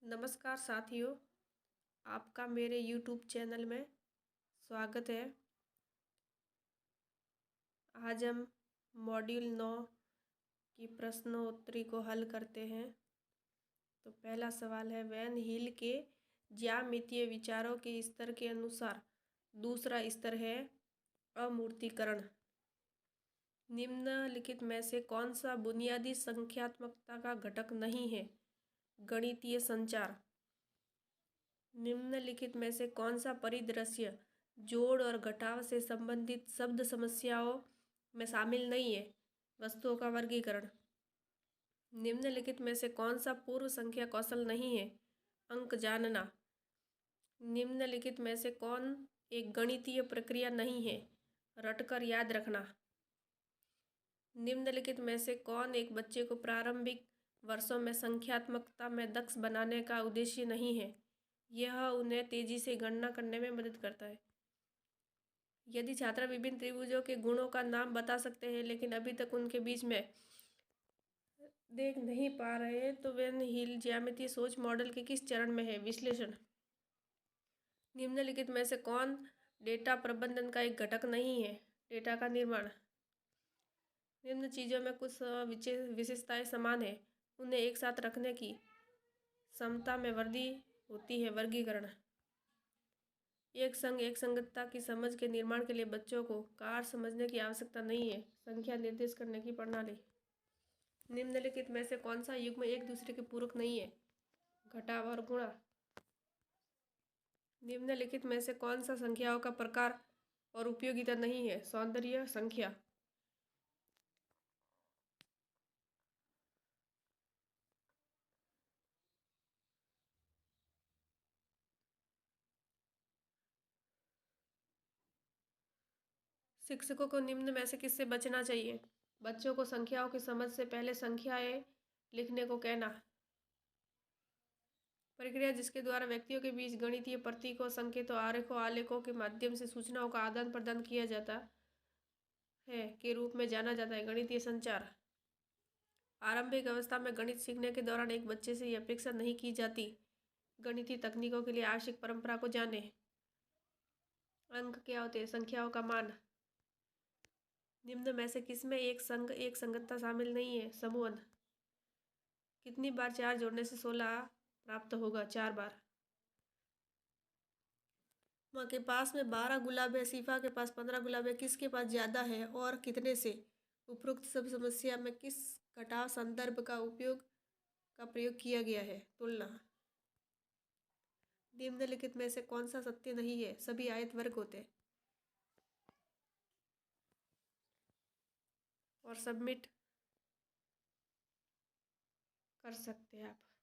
नमस्कार साथियों, आपका मेरे YouTube चैनल में स्वागत है। आज हम मॉड्यूल 9 की प्रश्नोत्तरी को हल करते हैं। तो पहला सवाल है, वैन हील के ज्यामितीय विचारों के स्तर के अनुसार दूसरा स्तर है अमूर्तीकरण। निम्नलिखित में से कौन सा बुनियादी संख्यात्मकता का घटक नहीं है? गणितीय संचार। निम्नलिखित में से कौन सा परिदृश्य जोड़ और घटाव से संबंधित शब्द समस्याओं में शामिल नहीं है? वस्तुओं का वर्गीकरण। निम्नलिखित में से कौन सा पूर्व संख्या कौशल नहीं है? अंक जानना। निम्नलिखित में से कौन एक गणितीय प्रक्रिया नहीं है? रटकर याद रखना। निम्नलिखित में से कौन एक बच्चे को प्रारंभिक वर्षों में संख्यात्मकता में दक्ष बनाने का उद्देश्य नहीं है? यह उन्हें तेजी से गणना करने में मदद करता है। यदि छात्र विभिन्न त्रिभुजों के गुणों का नाम बता सकते हैं लेकिन अभी तक उनके बीच में देख नहीं पा रहे हैं तो वैन हील ज्यामितीय सोच मॉडल के किस चरण में है? विश्लेषण। निम्नलिखित में से कौन डेटा प्रबंधन का एक घटक नहीं है? डेटा का निर्माण। निम्न चीज़ों में कुछ विशेषताएं समान है, उन्हें एक साथ रखने की क्षमता में वृद्धि होती है। वर्गीकरण। एक संग एक संगतता की समझ के निर्माण के लिए बच्चों को कार समझने की आवश्यकता नहीं है। संख्या निर्देश करने की प्रणाली। निम्नलिखित में से कौन सा युग्म एक दूसरे के पूरक नहीं है? घटाव और गुणा। निम्नलिखित में से कौन सा संख्याओं का प्रकार और उपयोगिता नहीं है? सौंदर्य संख्या। शिक्षकों को निम्न में से किससे बचना चाहिए? बच्चों को संख्याओं की समझ से पहले संख्याएं लिखने को कहना। प्रक्रिया जिसके द्वारा व्यक्तियों के बीच गणितीय प्रतीकों, संकेतों, आरेखों, आलेखों के माध्यम से सूचनाओं का आदान प्रदान किया जाता है के रूप में जाना जाता है। गणितीय संचार। आरंभिक अवस्था में गणित सीखने के दौरान एक बच्चे से यह अपेक्षा नहीं की जाती। गणितीय तकनीकों के लिए आवश्यक परंपरा को जाने। अंक क्या होते हैं? संख्याओं का मान। निम्न में से किसमें एक संग एक संगतता शामिल नहीं है? समूहन। कितनी बार 4 जोड़ने से 16 प्राप्त होगा? 4 बार। माँ के पास में 12 गुलाब है, सीफा के पास 15 गुलाब है, किसके पास ज़्यादा है और कितने से? उपरोक्त सब समस्या में किस घटाव संदर्भ का प्रयोग किया गया है? तुलना। निम्नलिखित में से कौन सा सत्य नहीं है? सभी आयत वर्ग होते हैं। और सबमिट कर सकते हैं आप।